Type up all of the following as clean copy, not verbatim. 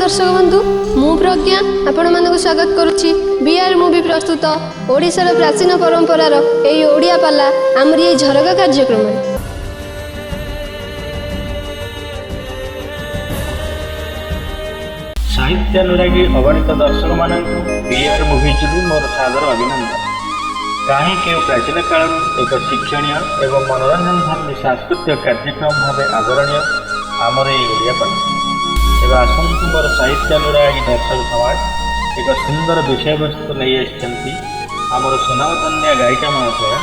दर्शक बंधु मु प्रज्ञा आपण मानक स्वागत करुच्ची बीआर मूवी प्रस्तुत ओडिशार प्राचीन परंपरार एई ओडिया पाला आमरी एई झरका कार्यक्रम। साहित्यानुरागी अगणित दर्शक मानक बीआर मूवीज मोर सादर अभिनंदन। कहीं केउ प्राचीन काल एक शिक्षणीय एवं मनोरंजन धर्मी सांस्कृतिक कार्यक्रम भाव आदरणीय आमर ये ओडिया पाला एवं आसंतु मोर साहित्यानुरागी दर्शक समाज एक सुंदर विषय वस्तु नहीं आसछंती आमर सुनावतन्या गायिका महाशया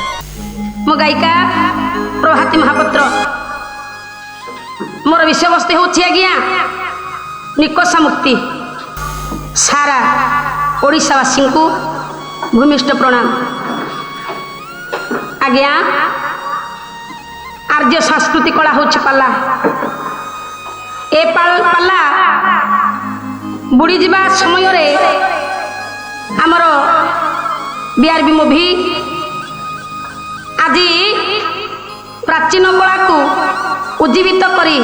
मो गायिका प्रभाती महापात्र। मोर विषय वस्तु होछि आज्ञा निकोषा मुक्ति। सारा ओडिशावासी को भूमिष्ठ प्रणाम। आज्ञा आर्य संस्कृति कला होछि पाला। ए पाला बुड़ी जीवा समय रे आमर बीआरबी मूवी आज प्राचीन कला को उज्जीवित करी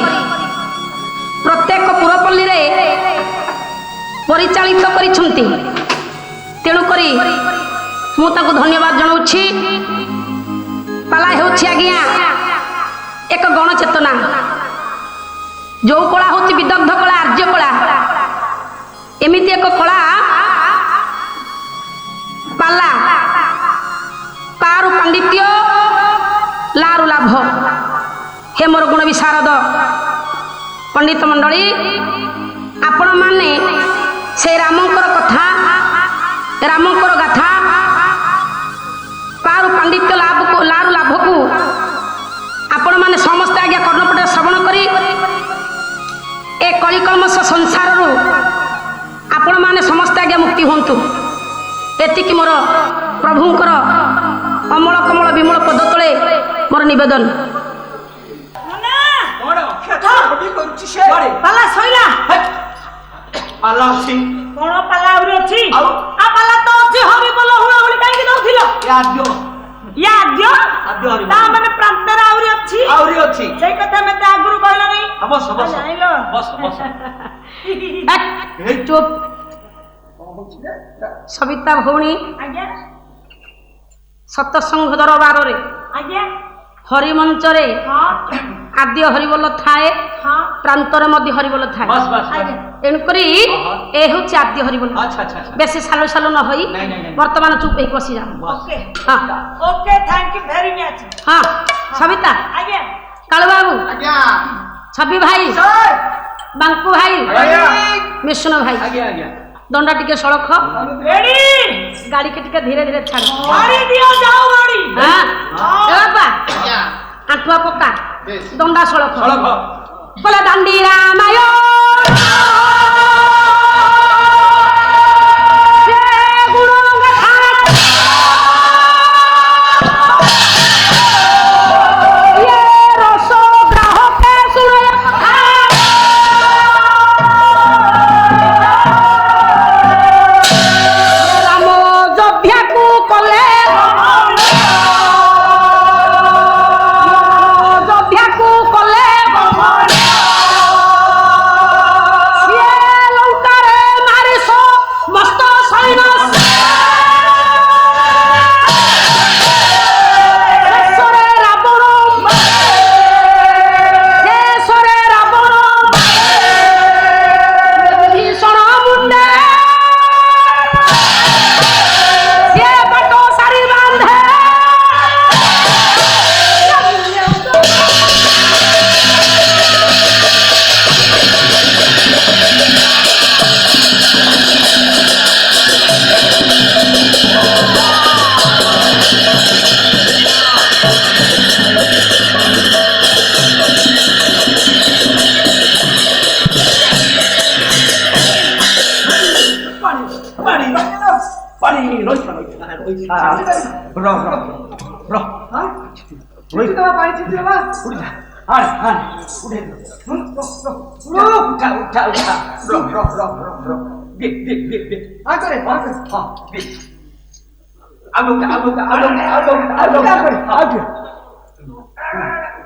प्रत्येक पुरपल्ली रे परिचालित करिछंती। तेणु करी मु ताको धन्यवाद जणाउछि। पाला हेउछि आज्ञा एक गण चेतना। जो कला होची विदग्ध कला आर्य कला एमिति एक कला पाला पारु पांडित्य लारु लाभ। हे मोर गुण विशारद पंडित मंडली आपण माने से रामंकर कथा रामंकर गाथा पारु पांडित्य लाभ को लारु लाभ को आपण माने समस्त आज्ञा कर्णपटे श्रवण करी ए कलिकल्मष संसार आपण माने समस्त आज्ञा मुक्ति होंतु एतिकी मोर प्रभुंकर अमल कमल विमल पद तले मोर निवेदन। पाला सइला पाला अछि कोन पाला आउरी अछि आ पाला तो अछि हबी बोल हुआ हुली काई के दउथिलो याद्य हरि ता माने प्रांतर आउरी अछि सेई कथा मते आगुरु कहला नै। बस बस बस बस चुप। सविता भौणी आज्ञा सतसंग दरबार रे आज्ञा हरि मंच रे आद्य हरिबोल थाए प्रांतर मध्य हरिबोल थाए। बस बस तेणु करी ए होछि आद्य हरिबोल। अच्छा अच्छा बेसी सालो सालो न होई वर्तमान चुप हे बसी जा। हां okay thank you very much. हां सविता आज्ञा कालू बाबू आज्ञा छवि भाई बांकू भाई मिश्न भाई आज्ञा आज्ञा दंडा टिके सड़क रेडी गाड़ी के टिके धीरे धीरे छाड़ गाड़ी दियो जाओ गाड़ी। हां ए बाबा आज्ञा आठुआ पक्का दंडा सड़क सड़क बोला दांडी रामाय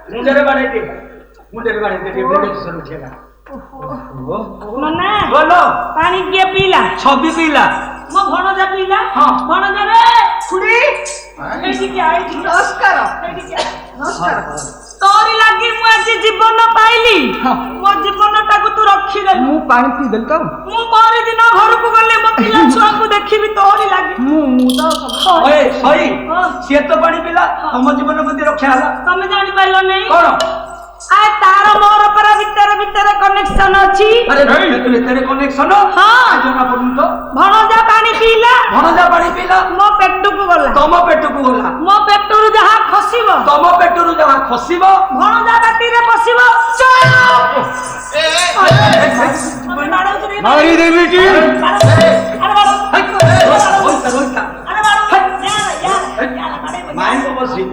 मुंडे रे बाड़े दे मुंडे रे बाड़े दे ନନା बोलो ପାଣି କିଏ ପିଇଲା छवि पीला ମୋ ଭଣଜା ପିଇଲା ହଁ। ଭଣଜା ରେ ଖୁଡି ଏଇଠିକି ଆଇଛି ନମସ୍କାର ନମସ୍କାର ତୋରି ଲାଗି ମୁଁ ଆଜି ଜୀବନ ପାଇଲି ମୋ ଜୀବନଟାକୁ ତୁ ରଖିଦେଲୁ ମୁଁ ପାଣି ପିଇଦେଲି ତ ମୁଁ ପରିଦିନ ଘରକୁ ଗଲେ ମୋ ପିଲା ଛୁଆଙ୍କୁ ଦେଖିବି ତୋରି ଲାଗି ମୁଁ ତ ओए सही सिए तो पानी पीला हम जीवन को रक्षा हला ତମେ ଜାଣିପାରିଲ ନାହିଁ कौन ଆ ତାର ମୋର ପରା ଭିତରେ ଭିତରେ କନେକ୍ସନ ଅଛି अरे तेरे कनेक्शन हाँ। जना पड़ू तो ଭଣଜା ପାଣି ପିଇଲା भणजा पानी पीला ମୋ ପେଟକୁ ଗଲା तम पेट को गला ମୋ ପେଟରୁ ଯାହା ଖସିବ तम पेटरू जहाँ खसिब ଭଣଜା ପାଟିରେ ପଶିବ ମତେ ବାଡ଼ଉଛୁ ରେ। ମାରି ଦେବି କି? ଆରେ ବାଡ଼ଉ। ଆରେ ବାଡ଼ଉ। ୟାର, ବାଡ଼େଇବ। माइन को बसी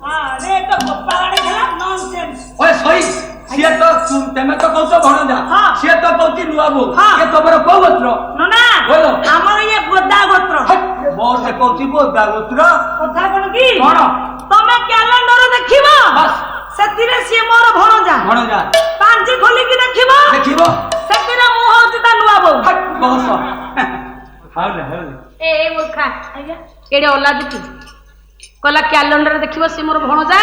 ହଁ, ରେ ତ ବୋପା ବାଡ଼େଇଥିଲା, nonsense। ओए सही सिए तो तेमे तो कहू भणजा हाँ। सिए तो कहती नुआ बो हाँ। ये तमर को गोत्र ନନା, ବୋଲ। ଆମର ଇଏ ଗୋଦା ଗୋତ୍ର बहुत से कहती बोदा गोत्र କଥା କଣ କି କଣ? ତମେ କ୍ୟାଲେଣ୍ଡର ଦେଖିବ ବାସ୍। ସେଥିରେ ସିଏ ମୋର ଭଣଜା भणजा ପାଞ୍ଜି ଖୋଲିକି ଦେଖିବ देखिबो ସେଥିରେ ମୁଁ ହଉଛି ତା ନୂଆ ବୋଉ बस हाउले हाउले ଏ ମୂର୍ଖା ଏଡେ ଅଲାଜୁକି କହିଲା କ୍ୟାଲେଣ୍ଡର ଦେଖିବ ସେ ମୋର ଭଣଜା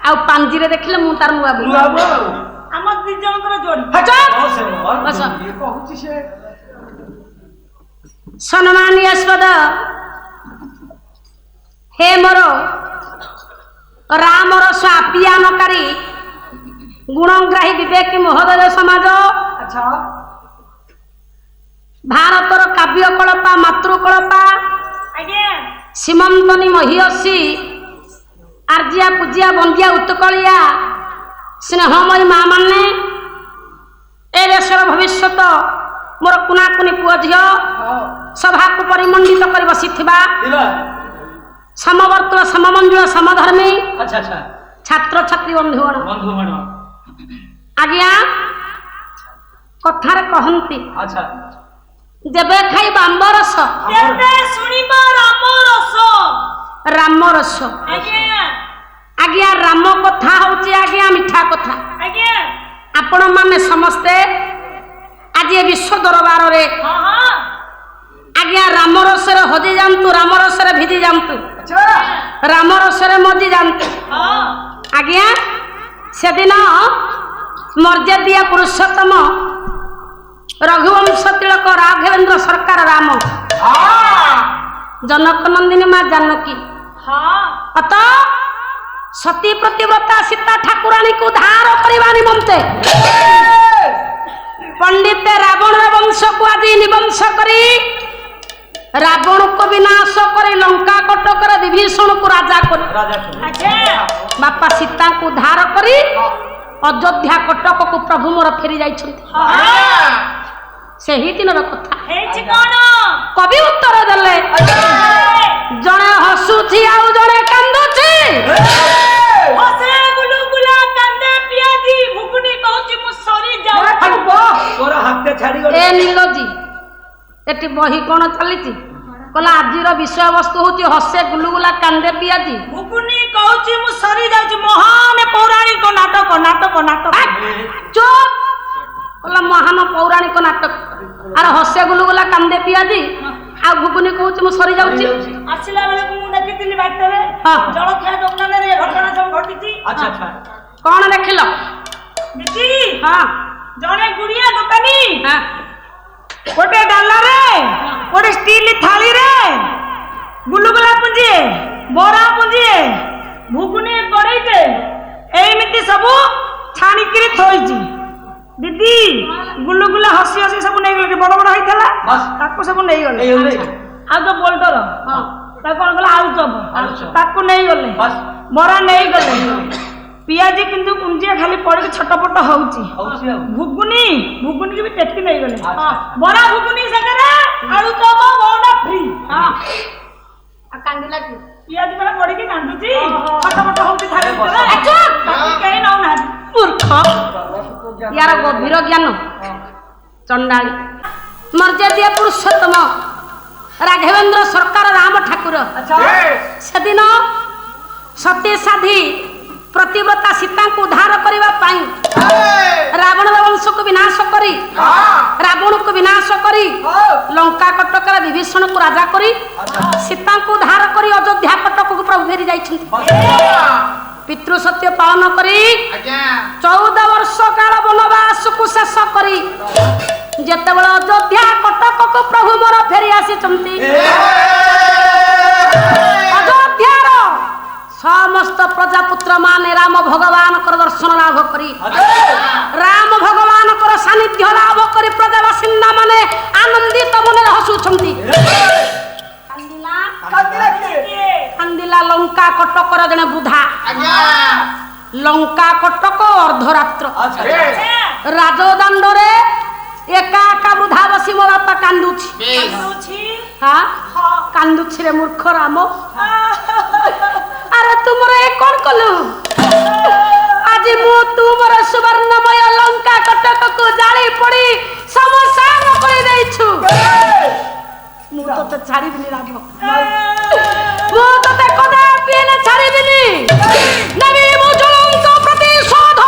ଆଉ ପାଞ୍ଜିରେ ଦେଖିଲେ ମୁଁ ତାର ନୂଆ ବୋଉ नुआ बो ଆମ ଦି ଜଣଙ୍କର ଯୋଡି बस ବସ। ये कहूची से ସମ୍ମାନୀୟାସ୍ପଦ ହେ ମୋର ରାମର ସ୍ୱାପିୟାନକାରୀ ଗୁଣଗ୍ରାହୀ ବିବେକୀ ମହୋଦୟ ସମାଜ ଆଚ୍ଛା ଭାରତର କାବ୍ୟ କଳପା ମାତୃକଳପା ଆଜ୍ଞା ସୀମନ୍ତନୀ ମହିୟସୀ ଆର୍ଯ୍ୟା ପୂଜିଆ ବନ୍ଦିଆ ଉତ୍କଳିଆ ସ୍ନେହମୟୀ ମା ମାନେ ଏ ଦେଶର ଭବିଷ୍ୟତ ମୋର କୁନାକୁନି ପୁଅ ଝିଅ ସଭାକୁ ପରିମଣ୍ଡିତ କରି ବସିଥିବା दिवा ସମବର୍ତ୍ତୁଳ ସମମଞ୍ଜୁଳ ସମଧର୍ମୀ अच्छा अच्छा ଛାତ୍ରଛାତ୍ରୀ ବନ୍ଧୁଗଣ बंधु बण ଆଜ୍ଞା କଥାରେ କହନ୍ତି अच्छा ଯେବେ ଖାଇବା ଆମ୍ବ ରସ କେବେ ଶୁଣିବ ରାମ ରସ ରାମ ରସ ଆଜ୍ଞା ଆଜ୍ଞା ରାମ କଥା ହଉଛି ଆଜ୍ଞା ମିଠା କଥା ଆଜ୍ଞା ଆପଣ ମାନେ ସମସ୍ତେ ଆଜି ଏ ବିଶ୍ୱ ଦରବାରରେ ହଁ ହଁ ଆଜ୍ଞା ରାମ ରସରେ ହଜି ଯାଆନ୍ତୁ ରାମ ରସରେ ଭିଜି ଯାଆନ୍ତୁ ରାମ ରସରେ ମଜି ଯାଆନ୍ତୁ ହଁ ଆଜ୍ଞା ସେଦିନ ମର୍ଯ୍ୟାଦିଆ ପୁରୁଷୋତ୍ତମ ରଘୁବଂଶ ତିଳକ ରାଘବେନ୍ଦ୍ର ସରକାର ରାମ ଜନକ ନନ୍ଦିନୀ ମା ଜାନକୀ ହଁ ଅତ ସତୀ ପ୍ରତିବ୍ରତା ସୀତା ଠାକୁରାଣୀକୁ ଧାର କରିବା ନିମନ୍ତେ ପଣ୍ଡିତ ରାବଣର ବଂଶକୁ ଆଜି ନିବଂଶ କରି ରାବଣକୁ ବିନାଶ କରି ଲଙ୍କା କଟକର ବିଭୀଷଣକୁ ରାଜା କରି राजा ଆଚ୍ଛା ବାପା ସୀତାଙ୍କୁ ଧାର କରି ଅଯୋଧ୍ୟା କଟକକୁ ପ୍ରଭୁ ମୋର ଫେରି ଯାଇଛନ୍ତି ହଁ ସେହି ଦିନର କଥା ହେଇଛି କଣ କବି ଉତ୍ତର ଦେଲେ ଜଣେ ହସୁଛି ଆଉ ଜଣେ କାନ୍ଦୁଛି ହସେ ଗୁଲୁଗୁଲା କାନ୍ଦେ ପିଆଜି ଭୁଗୁନି କହୁଛି ମୁଁ ସରି ଯାଉ तोरा हाथ छाड़ी ଏ ନୀଲଜୀ ଏଠି ବହି କଣ ଚାଲିଛି କହିଲା ଆଜିର ବିଷୟବସ୍ତୁ ହଉଛି ହସେ ଗୁଲୁଗୁଲା କାନ୍ଦେ ପିଆଜି ଭୁଗୁନି କହୁଛି ମୁଁ ସରି ଯାଉଛି ମହାନ ପୌରାଣିକ ନାଟକ ନାଟକ ନାଟକ ଚୁପ୍ କହିଲା ମହାନ ପୌରାଣିକ ନାଟକ ଆରେ ହସେ ଗୁଲୁଗୁଲା କାନ୍ଦେ ପିଆଜି ଆଉ ଘୁଗୁନି କହୁଛି ମୁଁ ସରି ଯାଉଛି ଆସିଲା ବେଳକୁ ମୁଁ ଦେଖିଥିଲି ବାଟରେ ହଁ। ଜଳଖିଆ ଦୋକାନରେ ଏ ଘଟଣା ସବୁ ଘଟିଛି अच्छा अच्छा କଣ ଦେଖିଲ ଦିଦି ହଁ ଜଣେ ଗୁଡିଆ ଦୋକାନୀ ହଁ ଗୋଟେ ଡାଲାରେ ଗୋଟେ ଷ୍ଟିଲ ଥାଳିରେ ଗୁଲୁଗୁଲା ପୁଞ୍ଜିଏ ବରା ପୁଞ୍ଜିଏ ଭୁଗୁନି କଡ଼େଇଟେ ଏମିତି ସବୁ ଛାଣିକିରି ଥୋଇଛି ଦିଦି ଗୁଲୁଗୁଲା ହସି ହସି ସବୁ ନେଇଗଲେ ବଡ ବଡ ହେଇଥିଲା बस ତାକୁ ସବୁ ନେଇଗଲେ ए उले ଆଉ ଯୋଉ ବୋଲ୍ଡର ହଁ ତାକୁ କଣ କଲେ ଆଳୁ ଚପ ଆଳୁଚପ। ତାକୁ ନେଇଗଲେ बस ବରା ନେଇଗଲେ ପିଆଜି କିନ୍ତୁ କୁଞ୍ଜିଆ ଖାଲି ପଡିକି ଛଟପଟ ହଉଛି ହଉଛି ଆଉ ଘୁଗୁନି ଘୁଗୁନି କି ବି ଟେକି ନେଇଗଲେ ଆଚ୍ଛା। ବରା ଘୁଗୁନି ସାଙ୍ଗରେ ଆଳୁ ଚପ ବଡା ଫ୍ରି ହଁ ଆଉ କାନ୍ଦିଲା କି ପିଆଜି ପରା ପଡିକି କାନ୍ଦୁଛି ଓହୋ। ଛଟପଟ ହଉଛି ଥାଳି ବସ। ଭିତରେ ତାକୁ କେହି ନଉନାହାନ୍ତି ମୂର୍ଖ ୟାର ଗଭୀର ଜ୍ଞାନ ଚଣ୍ଡାଳୀ ମର୍ଯ୍ୟାଦିଆ ପୁରୁଷୋତ୍ତମ ରାଘବେନ୍ଦ୍ର ସରକାର ରାମ ଠାକୁର अच्छा ସେଦିନ ସତୀ ସାଧି प्रतिव्रता सीता को उद्धार करने रावण वंश को विनाश करी रावण को विनाश करी लंका कटकर विभीषण को राजा करी सीता को उद्धार करी अयोध्या कटक को प्रभु फेरी जाइछन्ति पितृ सत्य पालन करी 14 वर्ष काल वनवास को शेष करी जेतेबेले अयोध्या कटक को प्रभु मोर फेरी आसीछन्ति अयोध्यार समस्त प्रजापुत्र माने राम भगवान दर्शन लाभ करी राम भगवान सानिध्य लाभ करी प्रजावासिंदा माने आनंदित मन हसुछन्ति कांदिला लंका कटकर जने बुधा लंका कटक अर्धरात्र राजदंडरे एका एका बुधा बसी मो बापा कांदुछि हाँ कांदुछि रे मूर्ख राम अरे तुमर ए कोन कलु आज मु तुमर सुवर्णमय लंका कटक को जाली पड़ी समसान कर दैछु मु तो छाड़ीबिनी राम मु तो कदा पिने छाड़ीबिनी नबी मु ज्वलंत प्रतिशोध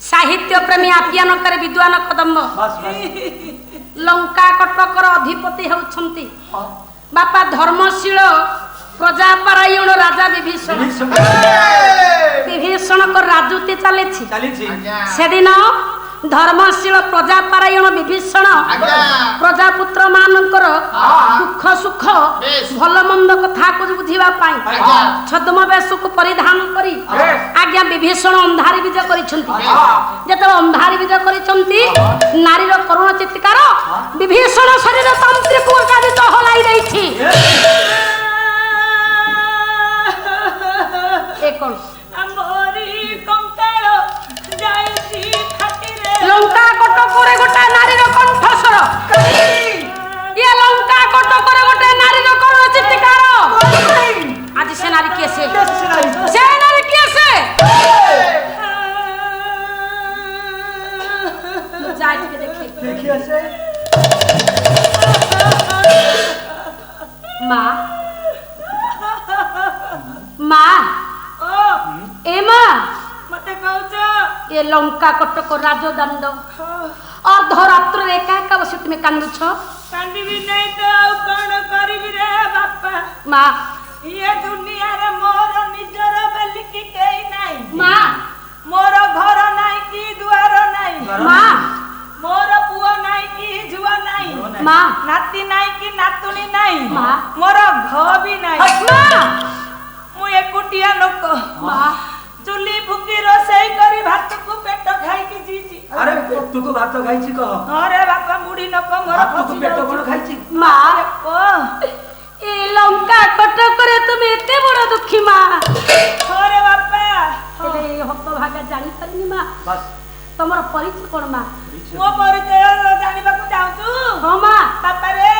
साहित्य प्रेमी आख्यान करे विद्वान कदम्ब लंका कटकर अधिपति होउछन्ति बापा धर्मशील प्रजापरायण राजा विभीषण को राजूति चली सेदिन धर्मशील प्रजापरायण विभीषण प्रजापुत्र मानकर दुख सुख भल मंद कथा को बुझिबा पाई छद्म वेश को परिधान करी आज्ञा विभीषण अंधारी विजय करिसंती जेते अंधारी विजय करिसंती नारीर करुण चित्कार विभीषण शरीर तंत्री को कादित हलाई दैछि एकन अमरी कंकाळ जायसी खातिरे लंका कटकरे गोटा नारीर कंठस्वर ये लंका कटकरे गोटे नारीर करुण चित्कार आज से नारी किए से नारी किए से जाय के देखिए से मां मां ए मां मते कहउछ ए लंका कटक राजदंड अर्धरात्र रे का का बस तुम कांदुछ कांदीबी नै तो आ कोन करिबी रे बापा मां ये दुनिया रे मोर निजर बेली की केई नै मां मोर घर नै की दुआर नै मां मोर पुओ नै की जुआ नै मां नाती नै की नातुनी नै मां मोर घ भी नै मां मु एकुटिया लोक मां चुली फुकी रोसई करी भात को पेट खाई की जीजी अरे तू को भात खाई छी कह अरे बापा मुड़ी नको मोर तू को पेट कोन खाई छी मां ओ ए लंका कटक रे तुम एते बड़ दुखी मां अरे बापा ए हत भागा जानि परनी मां बस तमर परिचय कोन मां मो परिचय जानिबा को जाउछु हां मां बापा रे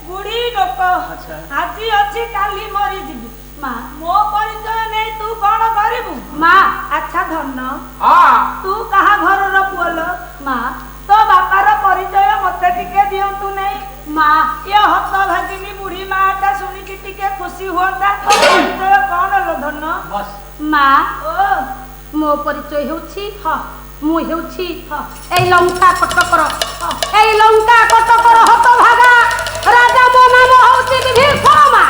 बुढ़ी लोक अच्छा आजी अछि काली मरी जीबी मां मो परिचय नै तू कोन करिबू मां अच्छा धन्न हां तू कहा घर रो पुअल मां तो बापा रो परिचय मते टिके दियंतु नै मां ये हत भागिनी बुढ़ी माटा सुनी कि टिके खुशी होता परिचय कोन लो धन्न बस मां ओ मो परिचय होछि हां मु हेउछि ए लंका कटकर हत भागा राजा मो नाम होछि विभीषण मां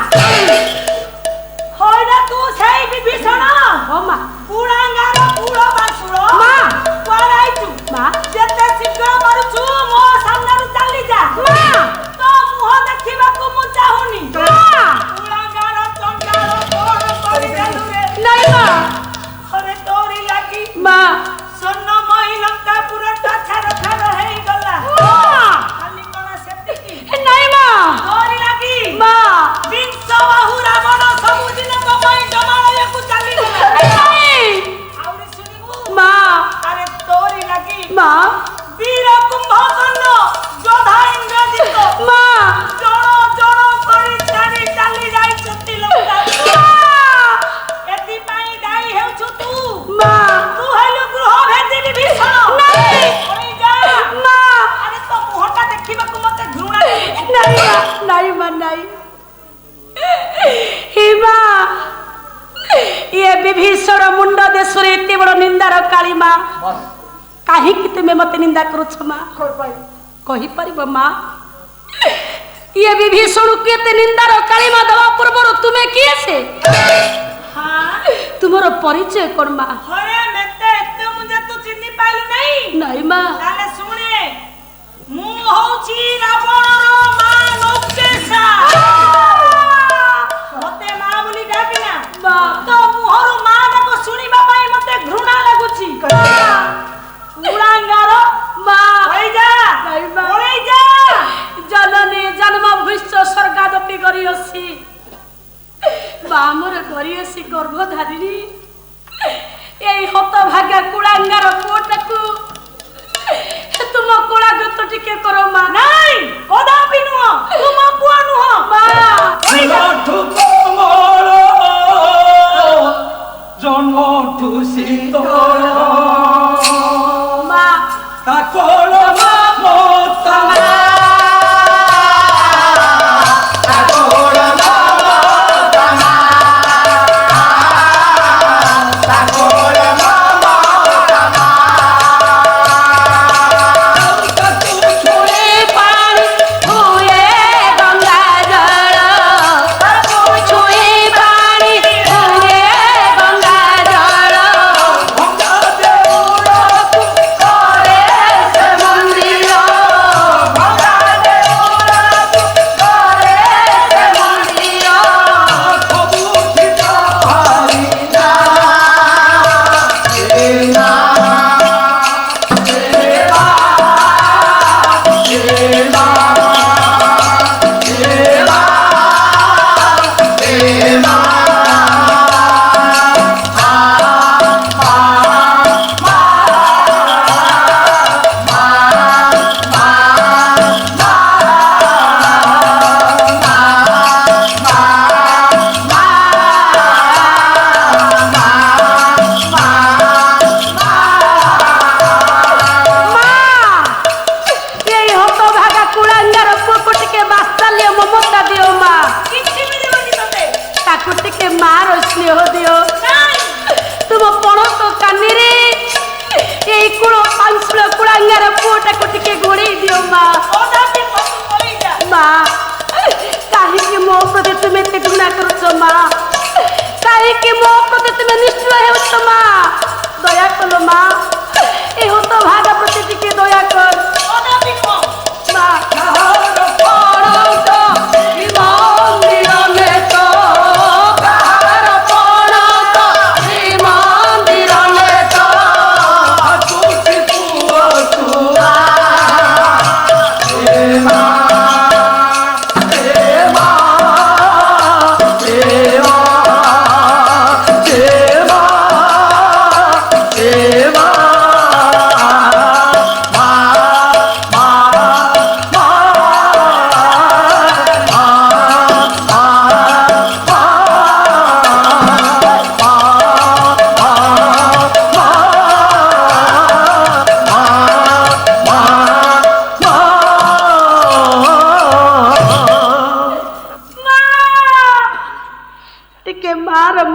होइना तू सेई विभीषण हो मां कुळांगार कुळ बासुळ मां कोराइछु मां जेते शीघ्र मरछु मो सामनारु चाली जा मां तो मुह देखिबा को मु चाहुनी मां कुळांगार चंडाळ कोण करि देलु रे नै मां अरे तोरी लागी मां सोन महिलंका पुरटा छार छार हेई गला मां खाली कोना सेति की नै मां तोरी लागी मां 20 बाहु रावण नहीं मां नहीं हे मां ये विभीषण मुंड देश एते बड़ निंदार काली मां कहीं तुम्हें मत निंदा करुछ मां कही पारिबो मां ये विभीषण केते निंदार काली मां दवा पूर्व तुम्हें किए से तुमरो परिचय कोन मां हरे मेते एते मुझे तो चिन्नी पाइलु नहीं नहीं मां ताले सुने मु होची रावणर मां नौकेशा मते मां बोली डाकिना तो मुहरु मां को सुनिबा पाई मते घृणा लागुची उड़ांगार मां होई जा नहीं मां होई जा जननी जन्म भविष्य स्वर्गादपि गरियसी बामर गरियसी गर्भधारिणी এই হতভাগা কুড়াঙ্গার পুটাকু তুম কুড়াগত টিকে করো মা নাই কদাপি নুহ তুম পুয়া নুহ মা জন্মঠু কোমল জন্মঠু শীতল মা তাকল মমতা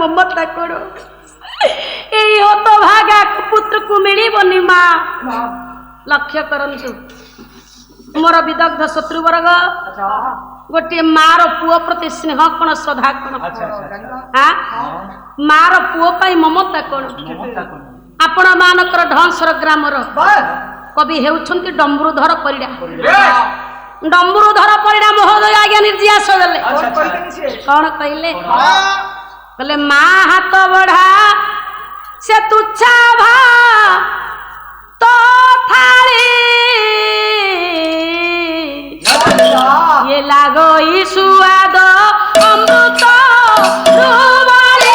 ममता करो এই হতভাগা পুত্রକୁ ମିଳିବନି ମା ଲକ୍ଷ୍ୟ କରନ୍ତୁ ମୋର ବିଦଗ୍ଧ ଶତ୍ରୁବର୍ଗ ଗୋଟିଏ ମାର ପୁଅ ପ୍ରତି ସ୍ନେହ କଣ ଶ୍ରଦ୍ଧା କଣ ମାର ପୁଅ ପାଇଁ ମମତା କଣ ଆପଣ ମାନଙ୍କର ଢଂସର ଗ୍ରାମର କବି ହେଉଛନ୍ତି ଡମ୍ବରୁଧର ପରିଡ଼ା ଡମ୍ବରୁଧର ପରିଡ଼ା ମହୋଦୟ ଆଜ୍ଞା ନିର୍ଦ୍ୟାସ ଦେଲେ କଣ କହିଲେ କହିଲେ ମା ହାତ ବଢା से तुच्छा भा तो थाली ये लागो ई सुआद अमृत रुवाले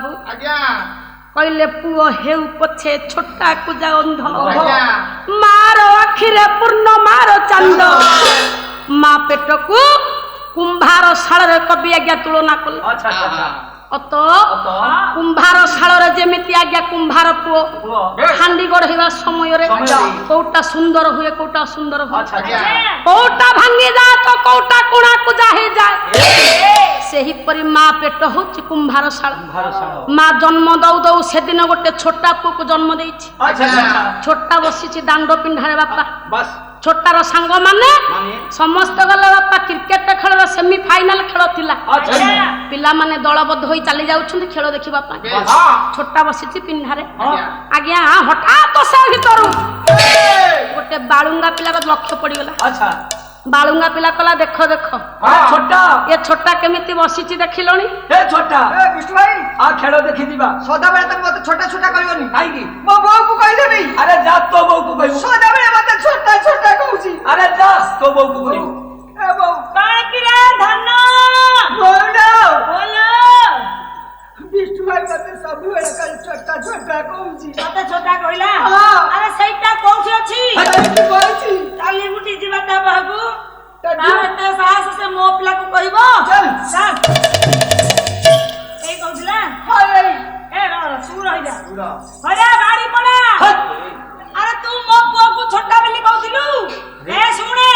ବାବୁ କହିଲେ ପୁଅ ହେଉ ପଛେ ଛୋଟା କୁଜା ଅନ୍ଧ ମାର ଆଖିରେ ପୂର୍ଣ୍ଣ ମାର ଚାନ୍ଦ ମା ପେଟକୁ କୁମ୍ଭାର ଶାଳରେ କବି ଆଜ୍ଞା ତୁଳନା କଲେ ଅତ କୁମ୍ଭାର ଶାଳରେ ଯେମିତି ଆଜ୍ଞା କୁମ୍ଭାର ପୁଅ ହାଣ୍ଡି ଗଢିବା ସମୟରେ କୋଉଟା ସୁନ୍ଦର ହୁଏ କୋଉଟା ଅସୁନ୍ଦର ହୁଏ କୋଉଟା ଭାଙ୍ଗିଯାଏ ତ କୋଉଟା କୁଣା କୁଜା ହେଇଯାଏ ସେହିପରି ମା ପେଟ ହଉଛି କୁମ୍ଭାର ଶାଳ ମା ଜନ୍ମ ଦଉ ଦଉ ସେଦିନ ଗୋଟେ ଛୋଟା ପୁଅକୁ ଜନ୍ମ ଦେଇଛି ଛୋଟା ବସିଛି ଦାଣ୍ଡ ପିଣ୍ଡାରେ ବାପା ଛୋଟାର ସାଙ୍ଗମାନେ ସମସ୍ତେ ଗଲେ ବାପା କ୍ରିକେଟ ଖେଳର ସେମି ଫାଇନାଲ ଖେଳ ଥିଲା ପିଲାମାନେ ଦଳବଦ୍ଧ ହୋଇ ଚାଲି ଯାଉଛନ୍ତି ଖେଳ ଦେଖିବା ପାଇଁ ଛୋଟା ବସିଛି ପିଣ୍ଡାରେ ଆଜ୍ଞା ହଠାତ୍ ସେ ଭିତରୁ ଗୋଟେ ବାଳୁଙ୍ଗା ପିଲାର ଲକ୍ଷ୍ୟ ପଡିଗଲା ବାଳୁଙ୍ଗା ପିଲା କଲା ଦେଖ ଦେଖ ଛୋଟା ଏ ଛୋଟା କେମିତି ବସିଛି ଦେଖିଲଣି ଏ ଛୋଟା ଏ ବିଷ୍ଣୁ ଭାଇ ଆ ଖେଳ ଦେଖି ଯିବା ସଦାବେଳେ ତ ମତେ ଛୋଟା ଛୋଟା କହିବନି କାହିଁକି ମୋ ବୋଉକୁ କହିଦେବି ଆରେ ଯା ତୋ ବୋଉକୁ କହିବୁ ସଦାବେଳେ ମତେ ଛୋଟା ଛୋଟା କହୁଛି ଆରେ ଯା ତୋ ବୋଉକୁ କହିବୁ ଏ ବୋଉ କଣ କି ରେ ଧନ ବୋଉଲୋ ବୋଲୋ ବିଷ୍ଣୁ ଭାଇ ମତେ ସବୁବେଳେ ଖାଲି ଛୋଟା ଛୋଟା କହୁଛି ମତେ ଛୋଟା କହିଲା ହଁ। ଆରେ ସେଇଟା କୋଉଠି ଅଛି ଏଠି ବଇଛି ଚାଲି ବୁଟି ଯିବା ତା ବାହାକୁ ଚାଲ। ତାର ଏତେ ସାହସ ସେ ମୋ ପିଲାକୁ କହିବ ଚାଲ। ଚାଲ ଏଇ କହୁଥିଲା ହାୟ ଏ ତୁ ରହିଯା ହଇରା ବାড়ি ପଡା ଆରେ ତୁ ମୋ ପୁଅକୁ ଛୋଟା ବୋଲି କହୁଥିଲୁ ଏ ଶୁଣେ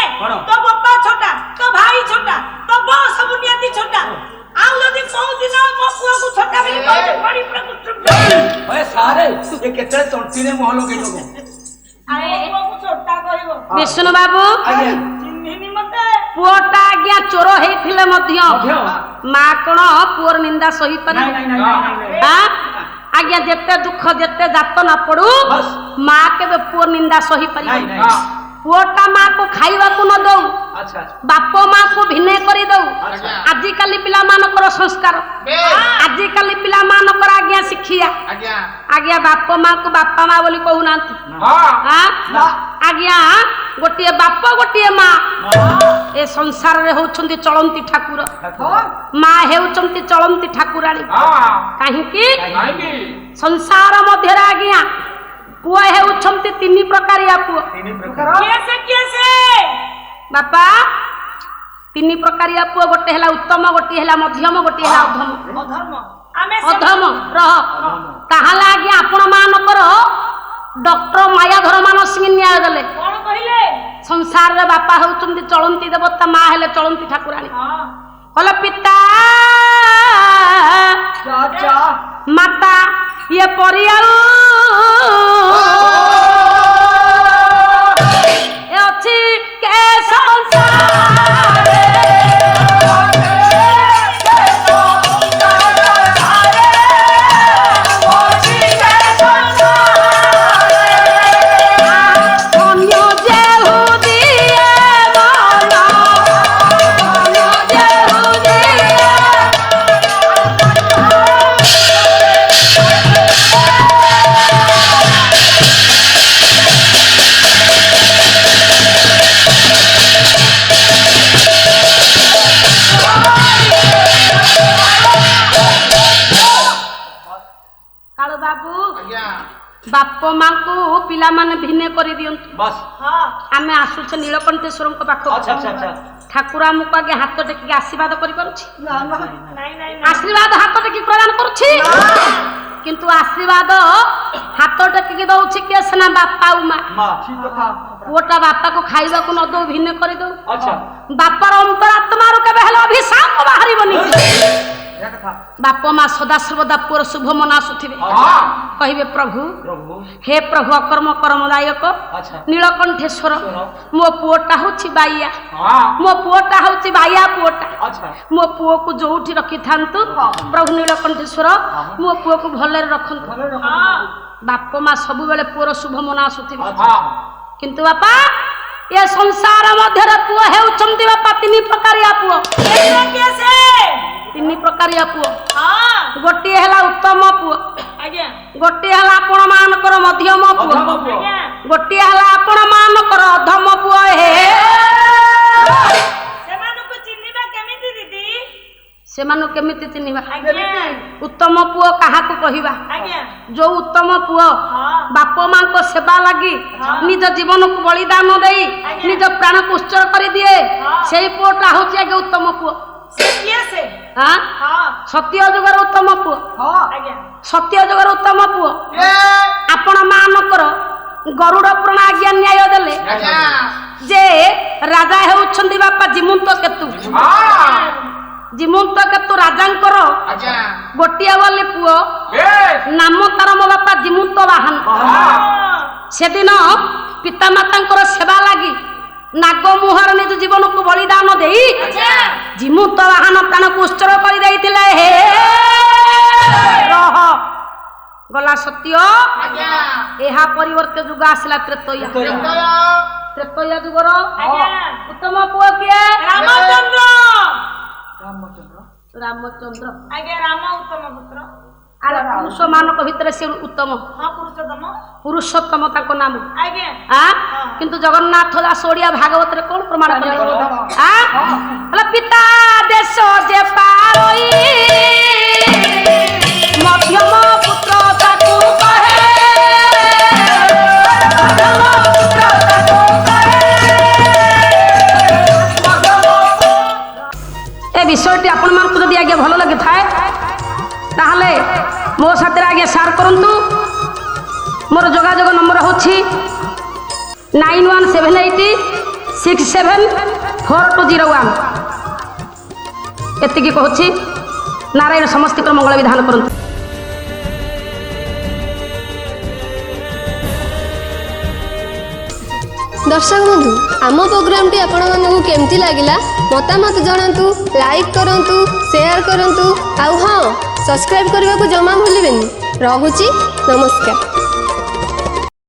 ତୋ ବାପା ଛୋଟା ତୋ ଭାଇ ଛୋଟା ତୋ ବୋଉ ସବୁ ନିହାତି ଛୋଟା ଆଉ ଯଦି କୋଉ ଦିନ ମୋ ପୁଅକୁ ଛୋଟା ବୋଲି କହୁଛୁ ବାড়ি ପଡାକୁ ଚୁପ ଓଏ ସାରେ ଏ କେତେବେଳେ ତଣ୍ଟିରେ ମୋହ ଲଗେଇ ଦବ ଆରେ ପୁଅକୁ ଛୋଟା କହିବ ବିଷ୍ଣୁ ବାବୁ ଆଜ୍ଞା ଚିହ୍ନିନି ମତେ ପୁଅଟା ଆଜ୍ଞା ଚୋର ହେଇଥିଲେ ମଧ୍ୟ ମା କଣ ପୁଅର ନିନ୍ଦା ସହିପାରିବ ଆଜ୍ଞା ଯେତେ ଦୁଃଖ ଯେତେ ଜାତ ନ ପଡୁ ମା କେବେ ପୁଅ ନିନ୍ଦା ସହିପାରିବ ପୁଅଟା ମା କୁ ଖାଇବାକୁ ନ ଦଉ ବାପ ମା କୁ ଭିନେ କରି ଦଉ ଆଜିକାଲି ପିଲାମାନଙ୍କର ସଂସ୍କାର ଆଜିକାଲି ପିଲାମାନଙ୍କର ଆଜ୍ଞା ଶିକ୍ଷା ଆଜ୍ଞା ବାପ ମା କୁ ବାପା ମା ବୋଲି କହୁନାହାନ୍ତି ଆଜ୍ଞା ଗୋଟିଏ ବାପ ଗୋଟିଏ ମା ଏ ସଂସାରରେ ହଉଛନ୍ତି ଚଳନ୍ତି ଠାକୁର ମା ହେଉଛନ୍ତି ଚଳନ୍ତି ଠାକୁରାଣୀ କାହିଁକି ସଂସାର ମଧ୍ୟରେ ଆଜ୍ଞା ପୁଅ ହେଉଛନ୍ତି ତିନି ପ୍ରକାରିଆ ପୁଅ କିଏ ସେ ବାପା ତିନି ପ୍ରକାରିଆ ପୁଅ ଗୋଟେ ହେଲା ଉତ୍ତମ ଗୋଟିଏ ହେଲା ମଧ୍ୟମ ଗୋଟିଏ ହେଲା ଅଧମ ଅଧର୍ମ ଆମେ ଅଧମ ରହ ତାହେଲେ ଆଜ୍ଞା ଆପଣ ମାନଙ୍କର ଡକ୍ଟର ମାୟାଧର ମାନସିଂହ ନ୍ୟାୟ ଦେଲେ କଣ କହିଲେ ସଂସାରରେ ବାପା ହେଉଛନ୍ତି ଚଳନ୍ତି ଦେବତା ମା ହେଲେ ଚଳନ୍ତି ଠାକୁରାଣୀ କହିଲେ ପିତା ମାତା ଇଏ ପରିଆଳ ଏ ଅଛି କେ ସଂସାରରେ ବାପ ମାଙ୍କୁ ପିଲାମାନେ ଭିନେ କରି ଦିଅନ୍ତୁ ଆମେ ଆସୁଛେ ନୀଳକଣ୍ଠେଶ୍ୱରଙ୍କ ପାଖକୁ ଠାକୁର ଆମକୁ ଆଗେ ହାତ ଟେକିକି ଆଶୀର୍ବାଦ କରିପାରୁଛି ଆଶୀର୍ବାଦ ହାତ ଟେକି ପ୍ରଦାନ କରୁଛି କିନ୍ତୁ ଆଶୀର୍ବାଦ ହାତ ଟେକିକି ଦଉଛି କିଏ ସିନା ବାପା ଆଉ ମା ପୁଅଟା ବାପାକୁ ଖାଇବାକୁ ନ ଦଉ ଭିନେ କରିଦଉ ବାପାର ଅନ୍ତରାତ୍ମାରୁ କେବେ ହେଲେ ଅଭିଶାପ ବାହାରିବନି ବାପ ମା ସଦାସର୍ବଦା ପୁଅର ଶୁଭ ମନା ଆସୁଥିବେ କହିବେ ପ୍ରଭୁ ହେ ପ୍ରଭୁ ଅକର୍ମ କର୍ମଦାୟକ ନୀଳକଣ୍ଠେଶ୍ୱର ମୋ ପୁଅଟା ହଉଛି ବାଇଆ ମୋ ପୁଅଟା ହଉଛି ବାଇଆ ପୁଅଟା ମୋ ପୁଅକୁ ଯୋଉଠି ରଖିଥାନ୍ତୁ ପ୍ରଭୁ ନୀଳକଣ୍ଠେଶ୍ୱର ମୋ ପୁଅକୁ ଭଲରେ ରଖନ୍ତୁ ବାପ ମା ସବୁବେଳେ ପୁଅର ଶୁଭ ମନା ଆସୁଥିବେ କିନ୍ତୁ ବାପା ଏ ସଂସାର ମଧ୍ୟରେ ପୁଅ ହେଉଛନ୍ତି ବାପା ତିନି ପ୍ରକାରିଆ ପୁଅ ତିନି ପ୍ରକାରିଆ ପୁଅ ଗୋଟିଏ ହେଲା ଉତ୍ତମ ପୁଅ ଗୋଟିଏ ହେଲା ଆପଣ ମାନଙ୍କର ମଧ୍ୟମ ପୁଅ ଗୋଟିଏ ହେଲା ଆପଣ ମାନଙ୍କର ଅଧମ ପୁଅ ସେମାନଙ୍କୁ କେମିତି ଚିହ୍ନିବା? ଆଜ୍ଞା ଉତ୍ତମ ପୁଅ କାହାକୁ କହିବା? ଆଜ୍ଞା ଯୋଉ ଉତ୍ତମ ପୁଅ ହଁ ବାପ ମାଙ୍କ ସେବା ଲାଗି ହଁ। ନିଜ ଜୀବନକୁ ବଳିଦାନ ଦେଇ ଆଜ୍ଞା। ନିଜ ପ୍ରାଣକୁ ଉତ୍ସର୍ଗ କରିଦିଏ, ହଁ। ସେଇ ପୁଅଟା ହଉଛି ଆଜ୍ଞା ଉତ୍ତମ ପୁଅ। ସେ କିଏ ସେ? ଆଁ? ହଁ ସତ୍ୟ ଯୁଗର ଉତ୍ତମ ପୁଅ, ଆଜ୍ଞା ସତ୍ୟ ଯୁଗର ଉତ୍ତମ ପୁଅ। ଆପଣ ମାନଙ୍କର ଗରୁଡ଼ ପୁରାଣ ଆଜ୍ଞା ନ୍ୟାୟ ଦେଲେ ଯେ ରାଜା ହେଉଛନ୍ତି ବାପା ଜିମନ୍ତ କେତୁ। ଜିମନ୍ତ କେତୁ ରାଜାଙ୍କର ଗୋଟିଏ ବୋଲି ପୁଅ, ନାମ ତାର ମୋ ବାପା ଜିମନ୍ତ ବାହନ। ସେଦିନ ପିତାମାତାଙ୍କର ସେବା ଲାଗି ନାଗ ମୁହଁର ନିଜ ଜୀବନକୁ ବଳିଦାନ ଦେଇ ଜିମନ୍ତ ବାହନ ପ୍ରାଣକୁ ଉତ୍ସର୍ଗ କରି ଦେଇଥିଲେ। ହେ ରହ ଗଲା ସତ୍ୟ। ଏହା ପରିବର୍ତ୍ତେ ଯୁଗ ଆସିଲା ତ୍ରେତୟା। ତ୍ରେତୟା ଯୁଗର ଆଜ୍ଞା ଉତ୍ତମ ପୁଅ କିଏ? ରାମଚନ୍ଦ୍ର ରାମଚନ୍ଦ୍ର। ଆଜ୍ଞା ରାମ ଉତ୍ତମ ପୁତ୍ର। ଆରେ ପୁରୁଷ ମାନଙ୍କ ଭିତରେ ସେ ଉତ୍ତମ, ହଁ ପୁରୁଷୋତ୍ତମ। ପୁରୁଷୋତ୍ତମ ତାଙ୍କ ନାମ। ଆଜ୍ଞା କିନ୍ତୁ ଜଗନ୍ନାଥ ଦାସ ଓଡିଆ ଭାଗବତରେ କଣ ପ୍ରମାଣ କଲେ? ପିତା ଦେଶ ଯେ ପାରଇ ମଧ୍ୟମ ପୁତ୍ର ତାକୁ କହେ। ଏ ବିଷୟଟି ଆପଣମାନଙ୍କୁ ଯଦି ଆଜ୍ଞା ଭଲ ଲାଗିଥାଏ ତାହେଲେ ମୋ ସାଥିରେ ଆଜ୍ଞା ସେୟାର କରନ୍ତୁ। ମୋର ଯୋଗାଯୋଗ ନମ୍ବର ହେଉଛି 9178674201। ଏତିକି କହୁଛି। ନାରାୟଣ ସମସ୍ତଙ୍କର ମଙ୍ଗଳ ବିଧାନ କରନ୍ତୁ। ଦର୍ଶକ ବନ୍ଧୁ, ଆମ ପ୍ରୋଗ୍ରାମଟି ଆପଣମାନଙ୍କୁ କେମିତି ଲାଗିଲା ମତାମତ ଜଣାନ୍ତୁ, ଲାଇକ୍ କରନ୍ତୁ, ସେୟାର କରନ୍ତୁ, ଆଉ ହଁ ସବସ୍କ୍ରାଇବ୍ କରିବାକୁ ଜମା ଭୁଲିବେନି। ରହୁଛି, ନମସ୍କାର।